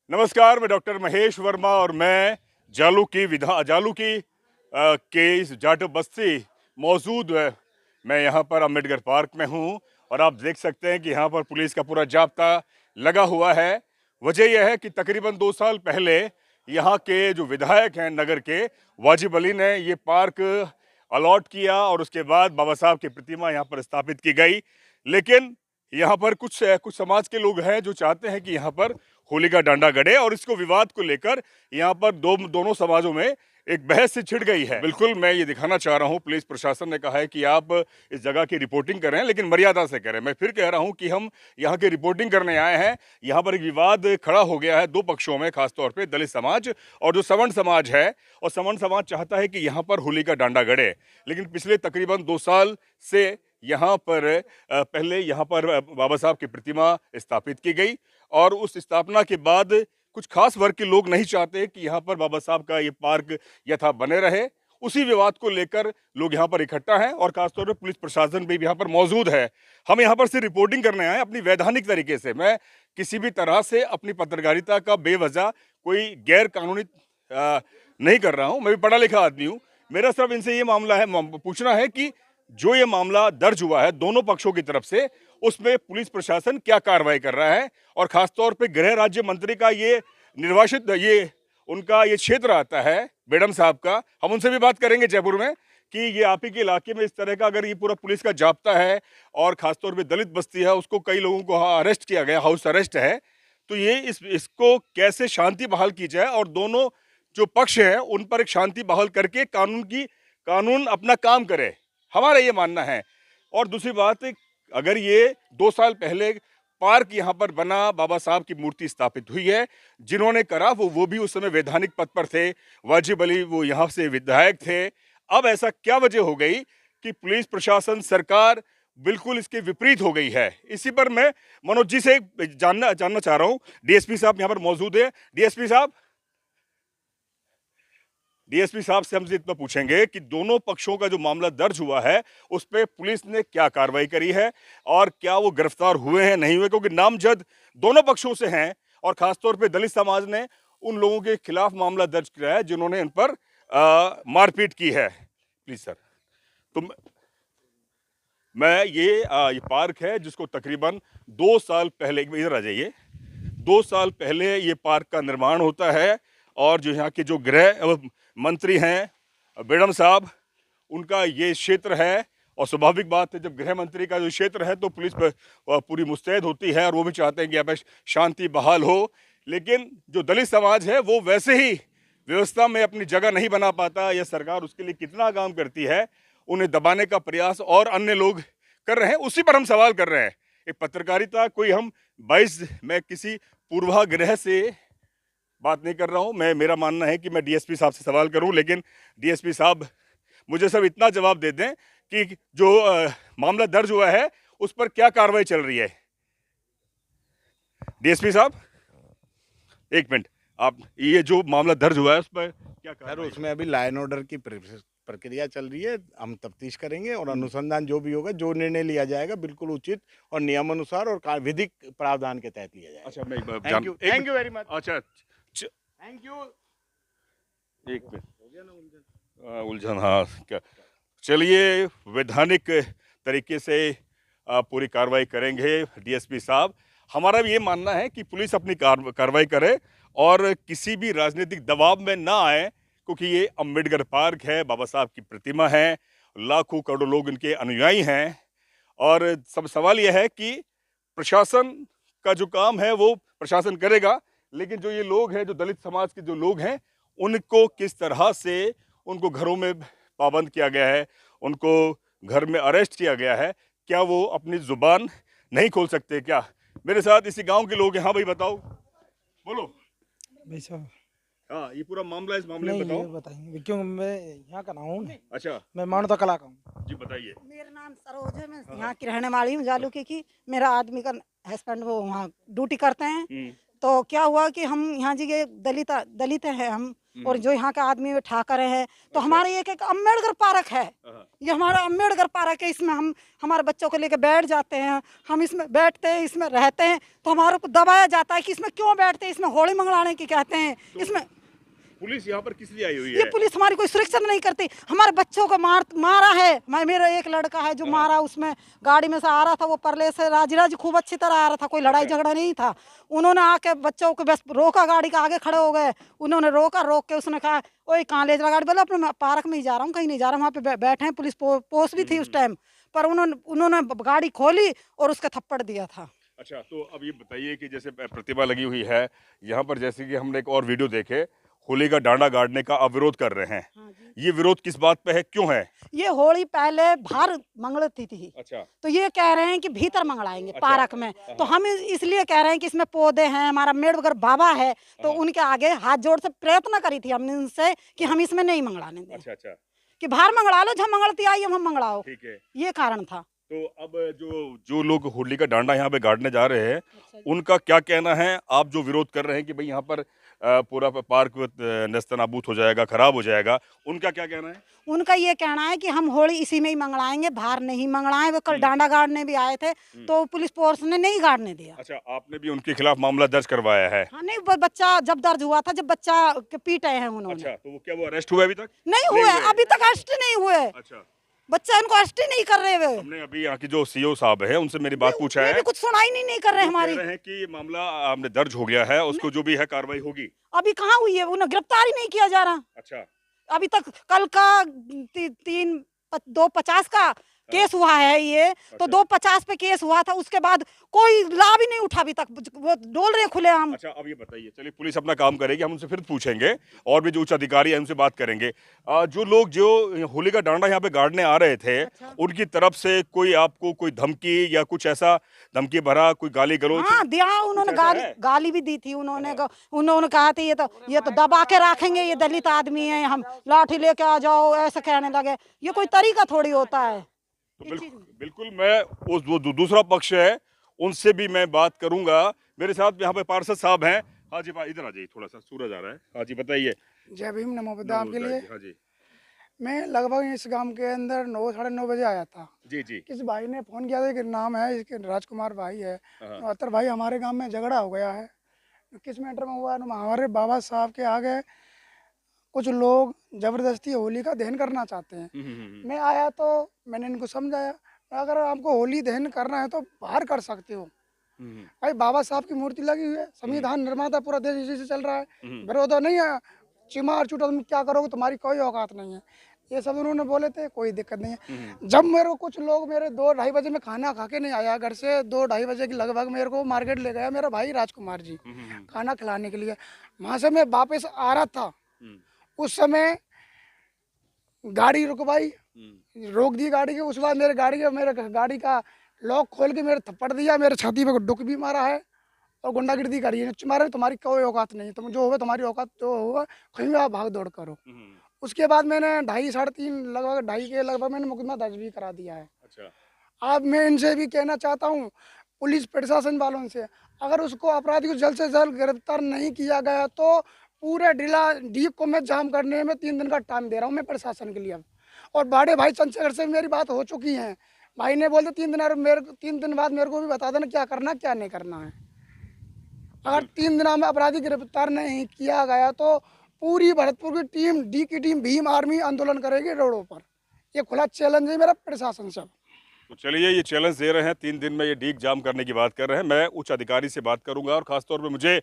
नमस्कार, मैं डॉक्टर महेश वर्मा और मैं जालू की के इस जाटो बस्ती मौजूद है। मैं यहाँ पर अम्बेडकर पार्क में हूँ और आप देख सकते हैं कि यहाँ पर पुलिस का पूरा जाब्ता लगा हुआ है। वजह यह है कि तकरीबन 2 साल पहले यहाँ के जो विधायक हैं नगर के, वाजिब अली ने ये पार्क अलॉट किया और उसके बाद बाबा साहब की प्रतिमा यहाँ पर स्थापित की गई। लेकिन यहाँ पर कुछ समाज के लोग हैं जो चाहते हैं कि यहाँ पर होली का डांडा गड़े और इसको विवाद को लेकर यहाँ पर दोनों समाजों में एक बहस से छिड़ गई है। बिल्कुल मैं ये दिखाना चाह रहा हूँ, पुलिस प्रशासन ने कहा है कि आप इस जगह की रिपोर्टिंग करें लेकिन मर्यादा से करें। मैं फिर कह रहा हूँ कि हम यहाँ की रिपोर्टिंग करने आए हैं। यहाँ पर एक विवाद खड़ा हो गया है दो पक्षों में, खासतौर पर दलित समाज और जो सवर्ण समाज है, और सवर्ण समाज चाहता है कि यहाँ पर होली का डांडा गड़े। लेकिन पिछले तकरीबन 2 साल से यहाँ पर पहले यहाँ पर बाबा साहब की प्रतिमा स्थापित की गई और उस स्थापना के बाद कुछ खास वर्ग के लोग नहीं चाहते कि यहाँ पर बाबा साहब का ये पार्क यथा बने रहे। उसी विवाद को लेकर लोग यहाँ पर इकट्ठा हैं और खासतौर पर पुलिस प्रशासन भी यहाँ पर मौजूद है। हम यहाँ पर सिर्फ रिपोर्टिंग करने आए अपनी वैधानिक तरीके से। मैं किसी भी तरह से अपनी पत्रकारिता का बेवजह कोई गैर कानूनी नहीं कर रहा हूँ। मैं भी पढ़ा लिखा आदमी हूँ। मेरा सिर्फ इनसे ये मामला है, पूछना है कि जो ये मामला दर्ज हुआ है दोनों पक्षों की तरफ से, उसमें पुलिस प्रशासन क्या कार्रवाई कर रहा है और खासतौर पे गृह राज्य मंत्री का ये निर्वासित उनका ये क्षेत्र आता है बेडम साहब का। हम उनसे भी बात करेंगे जयपुर में कि ये आप ही के इलाके में इस तरह का अगर ये पूरा पुलिस का जाब्ता है और खासतौर पे दलित बस्ती है, उसको कई लोगों को अरेस्ट किया गया, हाउस अरेस्ट है, तो ये इसको कैसे शांति बहाल की जाए और दोनों जो पक्ष हैं उन पर एक शांति बहाल करके कानून अपना काम करे, हमारा ये मानना है। और दूसरी बात, अगर ये 2 साल पहले पार्क यहाँ पर बना, बाबा साहब की मूर्ति स्थापित हुई है, जिन्होंने करा वो भी उस समय वैधानिक पद पर थे, वाजिब अली वो यहाँ से विधायक थे। अब ऐसा क्या वजह हो गई कि पुलिस प्रशासन सरकार बिल्कुल इसके विपरीत हो गई है? इसी पर मैं मनोज जी से जानना चाह रहा हूँ। डीएसपी साहब यहाँ पर मौजूद है। डीएसपी साहब से हमसे इतना पूछेंगे कि दोनों पक्षों का जो मामला दर्ज हुआ है उस पर पुलिस ने क्या कार्रवाई करी है और क्या वो गिरफ्तार हुए हैं नहीं हुए, क्योंकि नामजद दोनों पक्षों से हैं और खासतौर पे दलित समाज ने उन लोगों के खिलाफ मामला दर्ज किया है जिन्होंने इन पर मारपीट की है। प्लीज सर, तो मैं ये पार्क है जिसको तकरीबन 2 साल पहले, इधर आ जाइए, 2 साल पहले ये पार्क का निर्माण होता है और जो यहाँ के जो गृह मंत्री हैं बेडम साहब, उनका ये क्षेत्र है और स्वाभाविक बात है जब गृह मंत्री का जो क्षेत्र है तो पुलिस पूरी मुस्तैद होती है और वो भी चाहते हैं कि यहाँ पर शांति बहाल हो। लेकिन जो दलित समाज है वो वैसे ही व्यवस्था में अपनी जगह नहीं बना पाता, या सरकार उसके लिए कितना काम करती है, उन्हें दबाने का प्रयास और अन्य लोग कर रहे हैं, उसी पर हम सवाल कर रहे हैं। एक पत्रकारिता कोई हम 22 मैं किसी पूर्वाग्रह से बात नहीं कर रहा हूं। मेरा मानना है कि मैं डीएसपी साहब से सवाल करूं, लेकिन डीएसपी साहब मुझे सब इतना जवाब दे दें कि जो मामला दर्ज हुआ है उस पर क्या कार्रवाई चल रही है। डीएसपी साहब एक मिनट, आप ये जो मामला दर्ज हुआ है उस पर क्या कार्रवाई? उसमें अभी लॉ एंड ऑर्डर की प्रक्रिया चल रही है, हम तफ्तीश करेंगे और अनुसंधान जो भी होगा, जो निर्णय लिया जाएगा बिल्कुल उचित और नियमानुसार और विधिक प्रावधान के तहत लिया जाएगा। अच्छा, मैं थैंक यू वेरी मच। अच्छा, थैंक यू। एक मिनट हो गया ना उलझन, हाँ क्या, चलिए वैधानिक तरीके से पूरी कार्रवाई करेंगे डीएसपी साहब। हमारा भी ये मानना है कि पुलिस अपनी कार्रवाई करे और किसी भी राजनीतिक दबाव में ना आए, क्योंकि ये अम्बेडकर पार्क है, बाबा साहब की प्रतिमा है, लाखों करोड़ों लोग इनके अनुयायी हैं और सब सवाल यह है कि प्रशासन का जो काम है वो प्रशासन करेगा, लेकिन जो ये लोग हैं, जो दलित समाज के जो लोग हैं, उनको किस तरह से उनको घरों में पाबंद किया गया है, उनको घर में अरेस्ट किया गया है, क्या वो अपनी जुबान नहीं खोल सकते क्या? मेरे साथ इसी गांव के लोग हैं। हाँ भाई बताओ, बोलो भाई साहब। हाँ, ये पूरा मामला, इस मामले में बताओ। बताएंगे क्यों, मैं यहाँ का ना हूँ। अच्छा, मैं मानवता कला का हूँ। जी बताइए। मेरा नाम सरोज है, मैं यहाँ की रहने वाली हूँ जालू की। मेरा आदमी का हस्बैंड वो वहाँ ड्यूटी करते हैं। तो क्या हुआ कि हम यहाँ जी के दलित हैं हम, और जो यहाँ के आदमी में ठाकर हैं। तो हमारे एक अम्बेडकर पार्क है, ये हमारा अम्बेडकर पार्क है। इसमें हम हमारे बच्चों को लेकर बैठ जाते हैं, हम इसमें बैठते हैं, इसमें रहते हैं। तो हमारे को दबाया जाता है कि इसमें क्यों बैठते हैं, इसमें होली मंगलाने की कहते हैं। इसमें पुलिस यहाँ पर किस लिए आई हुई ये है? पुलिस हमारी कोई सुरक्षा नहीं करती। हमारे बच्चों को मारा है। मेरा एक लड़का है जो मारा, उसमें गाड़ी में से आ रहा था, वो परले से राज खूब अच्छी तरह आ रहा था, कोई लड़ाई झगड़ा नहीं था। उन्होंने आके बच्चों को बस रोका, गाड़ी के आगे खड़े हो गए। उन्होंने रोक के उसने कहा ओए कहाँ ले जा गाड़ी, बोला अपने पार्क में ही जा रहा हूँ, कहीं नहीं जा रहा हूँ। वहाँ पे बैठे हैं, पुलिस पोस्ट भी थी उस टाइम पर। उन्होंने गाड़ी खोली और उसका थप्पड़ दिया था। अच्छा, तो अब ये बताइए कि जैसे प्रतिमा लगी हुई है यहाँ पर, जैसे कि हमने एक और वीडियो देखे, होली का डांडा गाड़ने का आप विरोध कर रहे हैं। हाँ ये विरोध किस बात पे है, क्यों है? ये होली पहले बाहर मंगलती थी। अच्छा, तो ये कह रहे हैं कि भीतर मंगलाएंगे अच्छा, पार्क में। तो हम इसलिए कह रहे हैं कि इसमें पौधे हैं, हमारा अम्बेडकर बाबा है, तो उनके आगे हाथ जोड़ से प्रयत्न करी थी हमने उनसे कि हम इसमें नहीं मंगलाने दें। अच्छा, अच्छा, कि बाहर मंगला लो, जब मंगलती आई हम मंगलाओ, ठीक है। ये कारण था। तो अब जो लोग होली का डांडा यहाँ पे गाड़ने जा रहे हैं, उनका क्या कहना है? आप जो विरोध कर रहे हैं कि भाई यहाँ पर पूरा पार्क नेस्तनाबूत हो जाएगा, खराब हो जाएगा, उनका क्या कहना है? उनका ये कहना है कि हम होली इसी में ही मंगलाएंगे, बाहर नहीं मंगलाएं। वो कल डांडा गाड़ने भी आए थे, तो पुलिस फोर्स ने नहीं गाड़ने दिया। अच्छा, आपने भी उनके खिलाफ मामला दर्ज करवाया है? हाँ, नहीं, वो बच्चा जब दर्ज हुआ था, जब बच्चा के पीटे हैं उन्होंने। अच्छा, तो वो क्या वो अरेस्ट हुए अभी तक? नहीं हुए, अभी तक अरेस्ट नहीं हुए। अच्छा, बच्चा इनको अरेस्ट नहीं कर रहे वे। हमने अभी यहाँ की जो सीओ साहब है उनसे मेरी बात पूछा ये है, भी कुछ सुनाई नहीं कर रहे वो हमारी। कह रहे हैं कि ये मामला हमने दर्ज हो गया है, उसको जो भी है कार्रवाई होगी। अभी कहाँ हुई है, उन्हें गिरफ्तार ही नहीं किया जा रहा अच्छा, अभी तक। कल का 250 का केस हुआ है ये, तो 250 पे केस हुआ था, उसके बाद कोई लाभ ही नहीं उठा अभी तक। वो डोल रहे खुले आम। अच्छा, अब ये बताइए, चलिए पुलिस अपना काम करेगी, हम उनसे फिर पूछेंगे और भी जो उच्च अधिकारी हैं उनसे बात करेंगे। जो लोग जो होली का डांडा यहाँ पे गाड़ने आ रहे थे, उनकी तरफ से कोई आपको कोई धमकी या कुछ ऐसा धमकी भरा, कोई गाली गलौज? हाँ दिया उन्होंने, ऐसा है? गाली भी दी थी उन्होंने कहा था ये तो दबा के रखेंगे, ये दलित आदमी है, हम लाठी लेके आ जाओ, ऐसे कहने लगे। ये कोई तरीका थोड़ी होता है। तो बिल्कुल मैं उस वो दूसरा पक्ष है उनसे भी मैं बात करूंगा। मेरे साथ यहाँ पे पार्षद साहब हैं। हाँ जी, इधर आ जाइए, थोड़ा सा सूरज आ रहा है। हाँ जी, बताइए। जय भीम, नमो बुद्धाय के लिए। हाँ जी, मैं लगभग इस गांव के अंदर 9 साढ़े 9 बजे आया था। जी जी। किस भाई ने फोन किया था कि नाम है इसके राजकुमार भाई है, हाँ। 69 भाई, हमारे गांव में झगड़ा हो गया है। किस मैटर में हुआ, हमारे बाबा साहब के आगे कुछ लोग जबरदस्ती होली का दहन करना चाहते हैं। मैं आया तो मैंने इनको समझाया, अगर आपको होली दहन करना है तो बाहर कर सकते हो। भाई बाबा साहब की मूर्ति लगी हुई है, संविधान निर्माता पूरा देश इसी से चल रहा है, विरोध नहीं है, चिमार चूटा तुम क्या करोगे, तुम्हारी कोई औकात नहीं है, ये सब उन्होंने बोले थे। कोई दिक्कत नहीं है। जब मेरे को कुछ लोग मेरे 2-2:30 बजे में खाना खा के नहीं आया घर से, 2-2:30 बजे के लगभग मेरे को मार्केट ले गया मेरा भाई राजकुमार जी खाना खिलाने के लिए। वहाँ से मैं वापस आ रहा था, उस समय गाड़ी रुकवाई, रोक दी गाड़ी के। उस बाद मेरे गाड़ी का लॉक खोल के मेरे थप्पड़ दिया, मेरे छाती पे डुक भी मारा है और गुंडागिर्दी करी है। मारे तुम्हारी कोई औकात नहीं, तुम जो होगा तुम्हारी औकात जो होगा, कहीं भी आप भाग दौड़ करो। उसके बाद मैंने 2:30 साढ़े 3 लगभग 2:30 के लगभग मैंने मुकदमा दर्ज भी करा दिया है। अच्छा। अब मैं इनसे भी कहना चाहता हूँ, पुलिस प्रशासन वालों से, अगर उसको अपराधी को जल्द से जल्द गिरफ्तार नहीं किया गया तो पूरे डीप को मैं जाम करने में 3 दिन का टाइम दे रहा हूँ मैं प्रशासन के लिए। अब और बड़े भाई चंद्रशेखर से मेरी बात हो चुकी है, भाई ने बोलते 3 दिन बाद मेरे को भी बता देना क्या करना क्या नहीं करना है। अगर 3 दिन में अपराधी गिरफ्तार नहीं किया गया तो पूरी भरतपुर की टीम, डी की टीम, भीम आर्मी आंदोलन करेगी रोडों पर। ये खुला चैलेंज है मेरा प्रशासन से। तो चलिए, ये चैलेंज दे रहे हैं, 3 दिन में ये डीक जाम करने की बात कर रहे हैं। मैं उच्च अधिकारी से बात करूंगा और खासतौर पे मुझे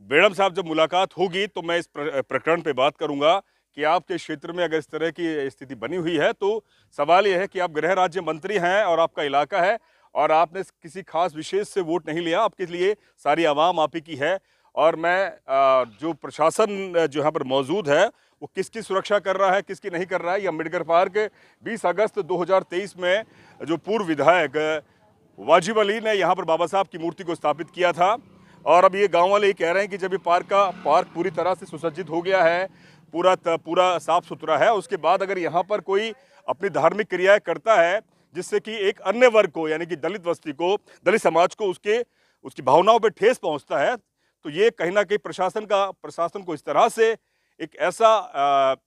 बेड़म साहब जब मुलाकात होगी तो मैं इस प्रकरण पे बात करूंगा कि आपके क्षेत्र में अगर इस तरह की स्थिति बनी हुई है तो सवाल ये है कि आप गृह राज्य मंत्री हैं और आपका इलाका है और आपने किसी खास विशेष से वोट नहीं लिया, आपके लिए सारी आवाम आप ही की है। और मैं जो प्रशासन जो यहाँ पर मौजूद है वो किसकी सुरक्षा कर रहा है, किसकी नहीं कर रहा है। ये अम्बेडकर पार्क 20 अगस्त 2023 में जो पूर्व विधायक वाजिब अली ने यहाँ पर बाबा साहब की मूर्ति को स्थापित किया था और अब ये गांव वाले ये कह रहे हैं कि जब ये पार्क पूरी तरह से सुसज्जित हो गया है, पूरा साफ सुथरा है, उसके बाद अगर यहाँ पर कोई अपनी धार्मिक क्रियाएं करता है जिससे कि एक अन्य वर्ग को यानी कि दलित बस्ती को, दलित समाज को उसकी भावनाओं पर ठेस पहुँचता है, तो ये कहीं ना कहीं प्रशासन को इस तरह से एक ऐसा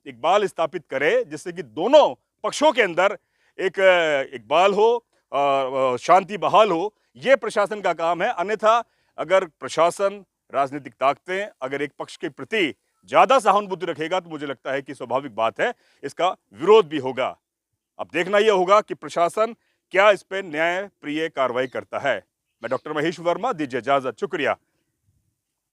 इकबाल स्थापित करे जिससे कि दोनों पक्षों के अंदर एक इकबाल हो और शांति बहाल हो। ये प्रशासन का काम है। अन्यथा अगर प्रशासन, राजनीतिक ताकतें अगर एक पक्ष के प्रति ज़्यादा सहानुभूति रखेगा तो मुझे लगता है कि स्वाभाविक बात है इसका विरोध भी होगा। अब देखना यह होगा कि प्रशासन क्या इस पर न्याय प्रिय कार्रवाई करता है। मैं डॉक्टर महेश वर्मा, दीजिए इजाजत, शुक्रिया।